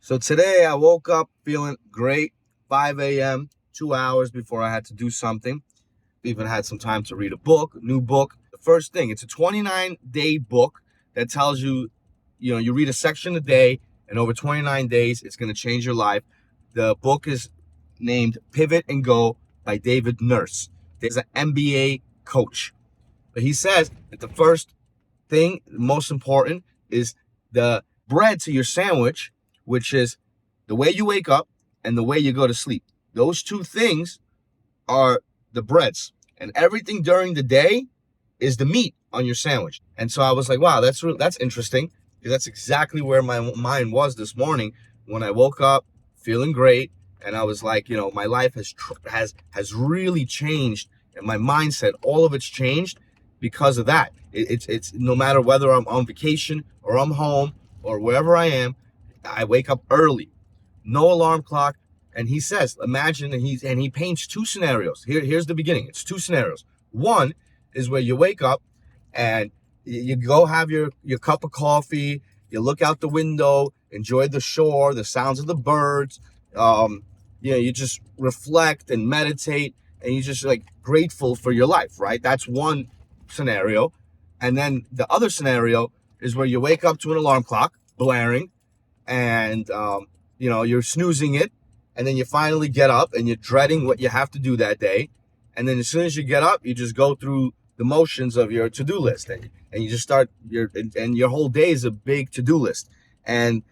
So today I woke up feeling great, 5 a.m., 2 hours before I had to do something. Even had some time to read a book, new book. The first thing, it's a 29-day book that tells you, you read a section a day, and over 29 days, it's going to change your life. The book is named Pivot and Go by David Nurse. There's an MBA coach. But he says that the first thing, most important, is the bread to your sandwich, which is the way you wake up and the way you go to sleep. Those two things are the breads, and everything during the day is the meat on your sandwich. And so I was like, wow, that's interesting, because that's exactly where my mind was this morning when I woke up feeling great. And I was like, my life has really changed, and my mindset, all of it's changed because of that. It's no matter whether I'm on vacation or I'm home or wherever I am, I wake up early, no alarm clock. And he says, imagine, and he paints two scenarios. Here's the beginning. It's two scenarios. One is where you wake up and you go have your cup of coffee, you look out the window, enjoy the shore, the sounds of the birds. You just reflect and meditate, and you're just like grateful for your life, right? That's one scenario. And then the other scenario is where you wake up to an alarm clock blaring, and you're snoozing it, and then you finally get up and you're dreading what you have to do that day. And then as soon as you get up, you just go through the motions of your to-do list, and you just start your whole day is a big to-do list. And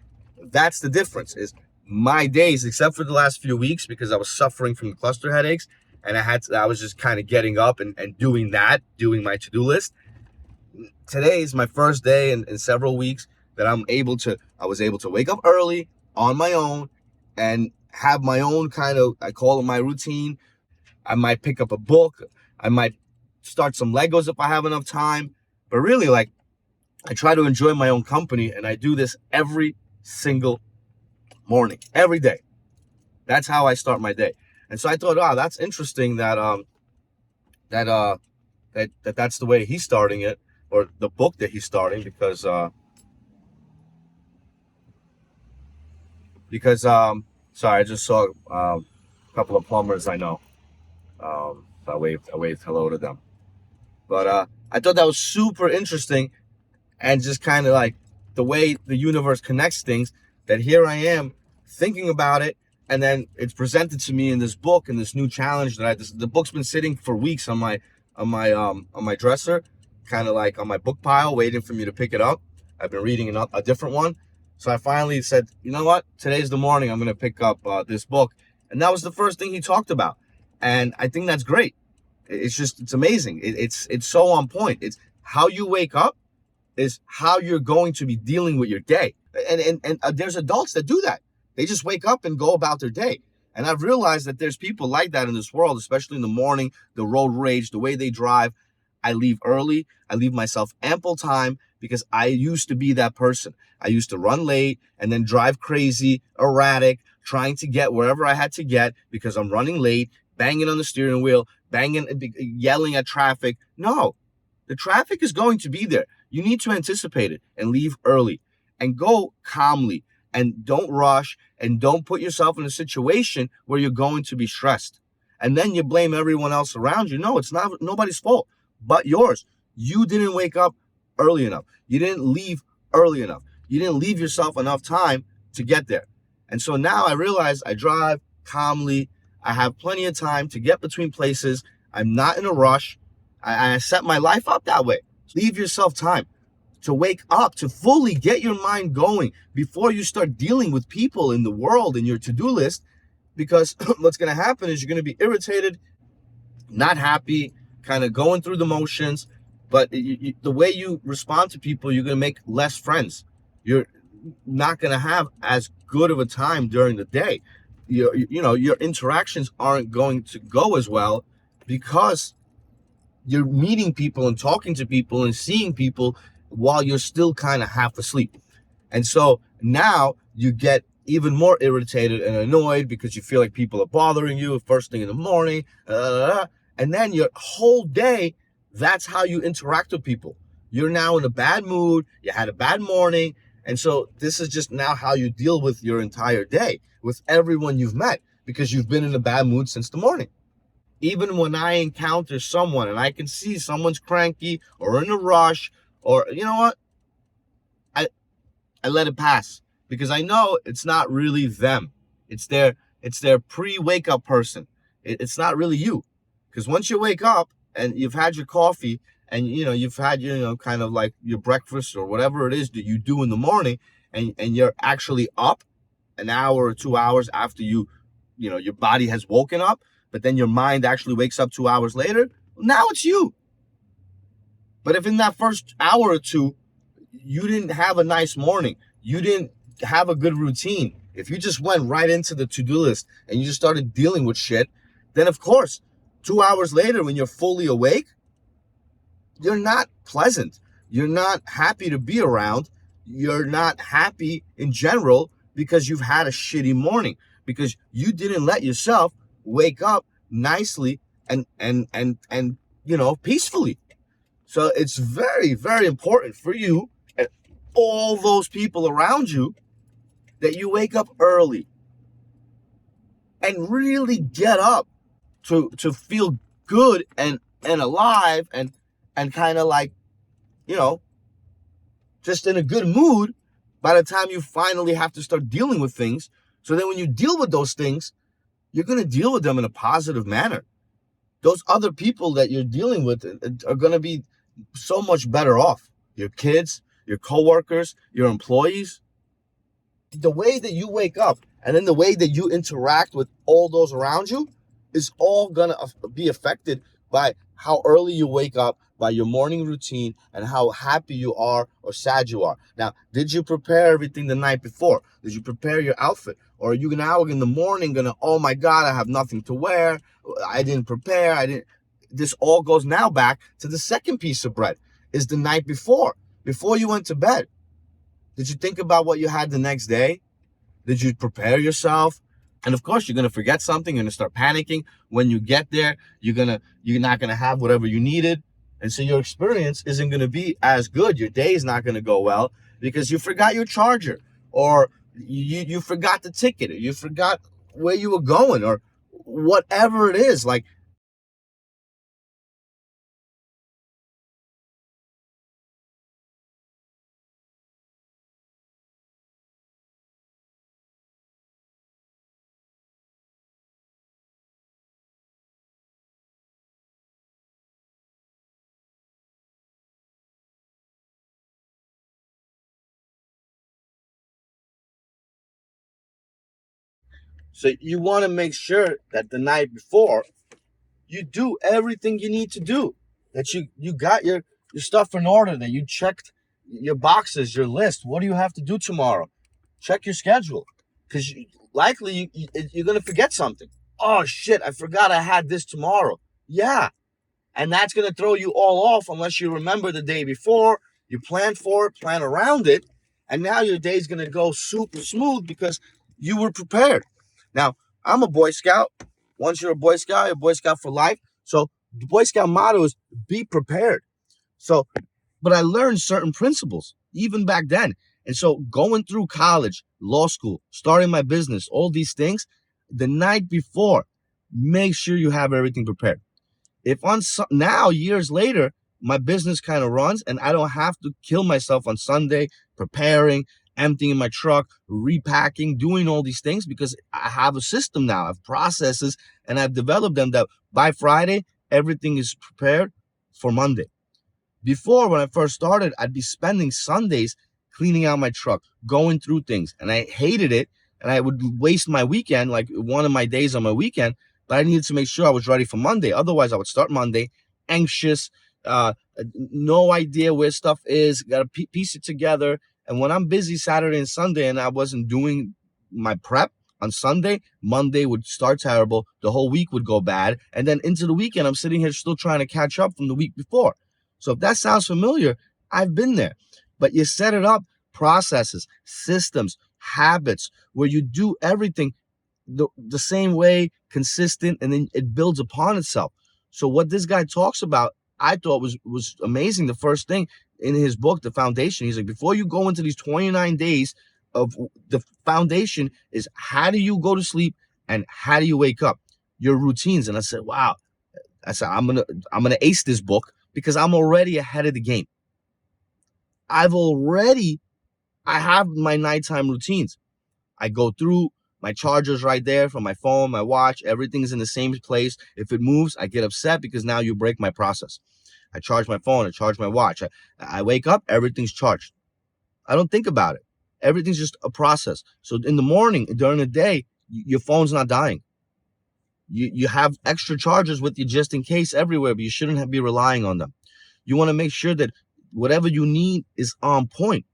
that's the difference. Is my days, except for the last few weeks, because I was suffering from cluster headaches, and I was just kind of getting up and doing my to-do list. Today is my first day in several weeks that I was able to wake up early on my own and have my own I call it my routine. I might pick up a book. I might start some Legos if I have enough time. But really, I try to enjoy my own company, and I do this every single morning, every day. That's how I start my day. And so I thought, wow, that's interesting that's the way he's starting it, or the book that he's starting, because sorry, I just saw a couple of plumbers I know. So I waved hello to them. But I thought that was super interesting, and just kind of like the way the universe connects things, that here I am thinking about it, and then it's presented to me in this book, and this new challenge the book's been sitting for weeks on my dresser, kind of like on my book pile, waiting for me to pick it up. I've been reading a different one. So I finally said, you know what? Today's the morning I'm going to pick up this book. And that was the first thing he talked about. And I think that's great. It's amazing. It's so on point. It's how you wake up is how you're going to be dealing with your day. And there's adults that do that. They just wake up and go about their day. And I've realized that there's people like that in this world, especially in the morning, the road rage, the way they drive. I leave early. I leave myself ample time, because I used to be that person. I used to run late and then drive crazy, erratic, trying to get wherever I had to get because I'm running late, banging on the steering wheel, yelling at traffic. No, the traffic is going to be there. You need to anticipate it and leave early and go calmly, and don't rush, and don't put yourself in a situation where you're going to be stressed. And then you blame everyone else around you. No, it's not nobody's fault but yours. You didn't wake up early enough. You didn't leave early enough. You didn't leave yourself enough time to get there. And so now I realize I drive calmly. I have plenty of time to get between places. I'm not in a rush. I set my life up that way. Leave yourself time to wake up, to fully get your mind going before you start dealing with people in the world in your to-do list. Because what's going to happen is you're going to be irritated, not happy, kind of going through the motions. But the way you respond to people, you're going to make less friends. You're not going to have as good of a time during the day. Your interactions aren't going to go as well, because you're meeting people and talking to people and seeing people while you're still kind of half asleep. And so now you get even more irritated and annoyed because you feel like people are bothering you first thing in the morning. And then your whole day, that's how you interact with people. You're now in a bad mood. You had a bad morning, And so this is just now how you deal with your entire day, with everyone you've met, because you've been in a bad mood since the morning. Even when I encounter someone and I can see someone's cranky or in a rush, or you know what, I I let it pass, because I know it's not really them. It's their pre-wake up person. It's not really you. Because once you wake up and you've had your coffee and you've had kind of like your breakfast or whatever it is that you do in the morning, and you're actually up an hour or 2 hours after your body has woken up, but then your mind actually wakes up 2 hours later, now it's you. But if in that first hour or two you didn't have a nice morning, you didn't have a good routine, if you just went right into the to-do list and you just started dealing with shit, then of course 2 hours later, when you're fully awake, you're not pleasant. You're not happy to be around. You're not happy in general, because you've had a shitty morning, because you didn't let yourself wake up nicely and peacefully. So it's very, very important for you and all those people around you that you wake up early and really get up to feel good and alive and kind of like, just in a good mood by the time you finally have to start dealing with things. So then when you deal with those things, you're going to deal with them in a positive manner. Those other people that you're dealing with are going to be so much better off. Your kids, your coworkers, your employees. The way that you wake up and then the way that you interact with all those around you is all going to be affected by how early you wake up, by your morning routine, and how happy you are or sad you are. Now, did you prepare everything the night before? Did you prepare your outfit? Or are you now in the morning gonna, oh my God, I have nothing to wear. I didn't prepare. This all goes now back to the second piece of bread, is the night before you went to bed. Did you think about what you had the next day? Did you prepare yourself? And of course, you're going to forget something. You're going to start panicking. When you get there, you're not going to have whatever you needed. And so your experience isn't going to be as good. Your day is not going to go well because you forgot your charger, or you forgot the ticket, or you forgot where you were going, or whatever it is. Like, so you want to make sure that the night before you do everything you need to do, that you got your stuff in order, that you checked your boxes, your list. What do you have to do tomorrow? Check your schedule, because likely you're going to forget something. Oh shit, I forgot I had this tomorrow. Yeah, and that's going to throw you all off unless you remember the day before, you plan for it, plan around it, and now your day's going to go super smooth because you were prepared. Now, I'm a Boy Scout. Once you're a Boy Scout for life. So the Boy Scout motto is be prepared. So, but I learned certain principles even back then. And so going through college, law school, starting my business, all these things, the night before, make sure you have everything prepared. If on now, years later, my business kind of runs and I don't have to kill myself on Sunday preparing, emptying my truck, repacking, doing all these things, because I have a system now. I have processes, and I've developed them that by Friday, everything is prepared for Monday. Before, when I first started, I'd be spending Sundays cleaning out my truck, going through things, and I hated it. And I would waste my weekend, like one of my days on my weekend, but I needed to make sure I was ready for Monday. Otherwise, I would start Monday anxious, no idea where stuff is, got to piece it together. And when I'm busy Saturday and Sunday and I wasn't doing my prep on Sunday, Monday would start terrible. The whole week would go bad. And then into the weekend, I'm sitting here still trying to catch up from the week before. So if that sounds familiar, I've been there. But you set it up, processes, systems, habits, where you do everything the same way, consistent, and then it builds upon itself. So what this guy talks about, I thought was amazing. The first thing, in his book, The Foundation, he's like, before you go into these 29 days of the foundation is how do you go to sleep and how do you wake up, your routines. And I said, wow. I said, I'm gonna ace this book because I'm already ahead of the game. I have my nighttime routines. I go through my charger's right there for my phone, my watch, everything's in the same place. If it moves, I get upset because now you break my process. I charge my phone, I charge my watch. I wake up, everything's charged. I don't think about it. Everything's just a process. So in the morning, during the day, your phone's not dying. You have extra chargers with you just in case everywhere, but you shouldn't be relying on them. You want to make sure that whatever you need is on point.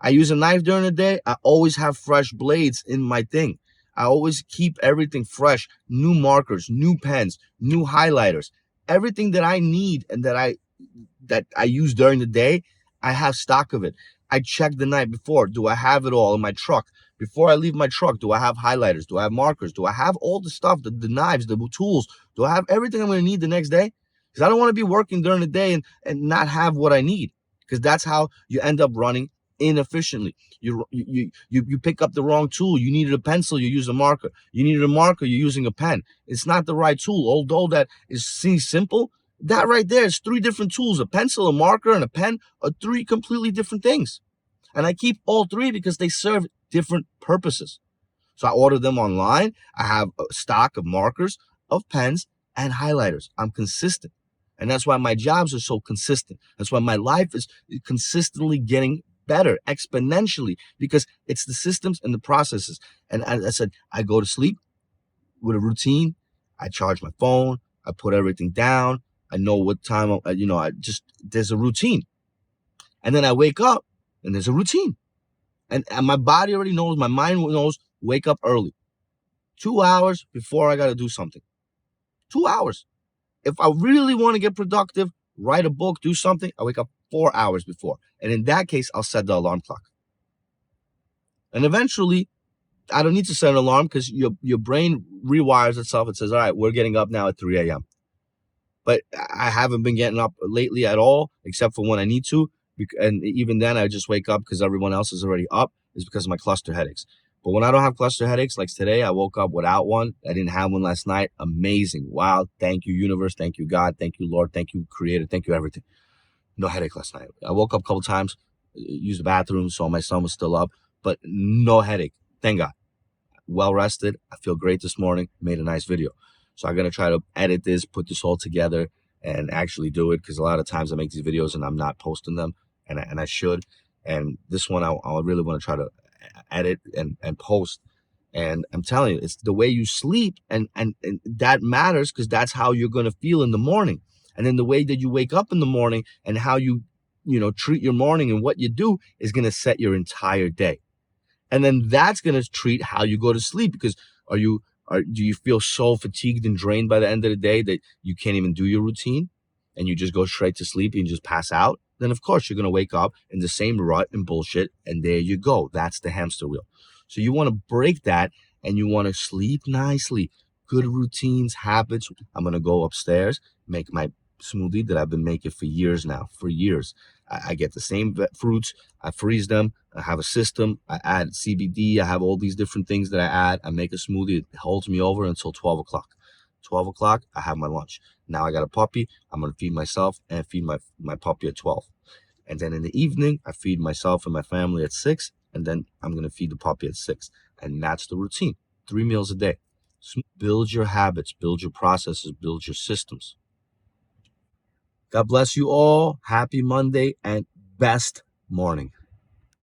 I use a knife during the day. I always have fresh blades in my thing. I always keep everything fresh, new markers, new pens, new highlighters, everything that I need and that I use during the day, I have stock of it. I check the night before. Do I have it all in my truck? Before I leave my truck, do I have highlighters? Do I have markers? Do I have all the stuff, the knives, the tools? Do I have everything I'm going to need the next day? Because I don't want to be working during the day and not have what I need, because that's how you end up running inefficiently. You pick up the wrong tool. You needed a pencil, you use a marker. You needed a marker, you're using a pen. It's not the right tool. Although that seems simple, that right there is 3 different tools. A pencil, a marker, and a pen are 3 completely different things. And I keep all 3 because they serve different purposes. So I order them online. I have a stock of markers, of pens, and highlighters. I'm consistent. And that's why my jobs are so consistent. That's why my life is consistently getting better exponentially, because it's the systems and the processes. And as I said, I go to sleep with a routine. I charge my phone. I put everything down. I know what time, there's a routine. And then I wake up and there's a routine. And my body already knows, my mind knows, wake up early. 2 hours before I got to do something. 2 hours. If I really want to get productive, write a book, do something, I wake up 4 hours before. And in that case, I'll set the alarm clock. And eventually, I don't need to set an alarm because your brain rewires itself. It says, all right, we're getting up now at 3 a.m. But I haven't been getting up lately at all, except for when I need to. And even then, I just wake up because everyone else is already up. It's because of my cluster headaches. But when I don't have cluster headaches, like today, I woke up without one. I didn't have one last night. Amazing. Wow. Thank you, universe. Thank you, God. Thank you, Lord. Thank you, Creator. Thank you, everything. No headache last night. I woke up a couple times, used the bathroom, saw my son was still up, but no headache. Thank God. Well rested. I feel great this morning. Made a nice video. So I'm going to try to edit this, put this all together, and actually do it, because a lot of times I make these videos and I'm not posting them, and I should. And this one, I really want to try to edit and post. And I'm telling you, it's the way you sleep, and that matters, because that's how you're going to feel in the morning. And then the way that you wake up in the morning and how you treat your morning and what you do is going to set your entire day. And then that's going to treat how you go to sleep, because do you feel so fatigued and drained by the end of the day that you can't even do your routine and you just go straight to sleep and just pass out? Then of course you're going to wake up in the same rut and bullshit, and there you go. That's the hamster wheel. So you want to break that, and you want to sleep nicely. Good routines, habits. I'm going to go upstairs, make my smoothie that I've been making for years now. For years. I get the same fruits. I freeze them. I have a system. I add CBD. I have all these different things that I add. I make a smoothie. It holds me over until 12 o'clock. 12 o'clock, I have my lunch. Now I got a puppy. I'm going to feed myself and feed my puppy at 12. And then in the evening, I feed myself and my family at 6. And then I'm going to feed the puppy at 6. And that's the routine. 3 meals a day. Build your habits, build your processes, build your systems. God bless you all. Happy Monday and best morning.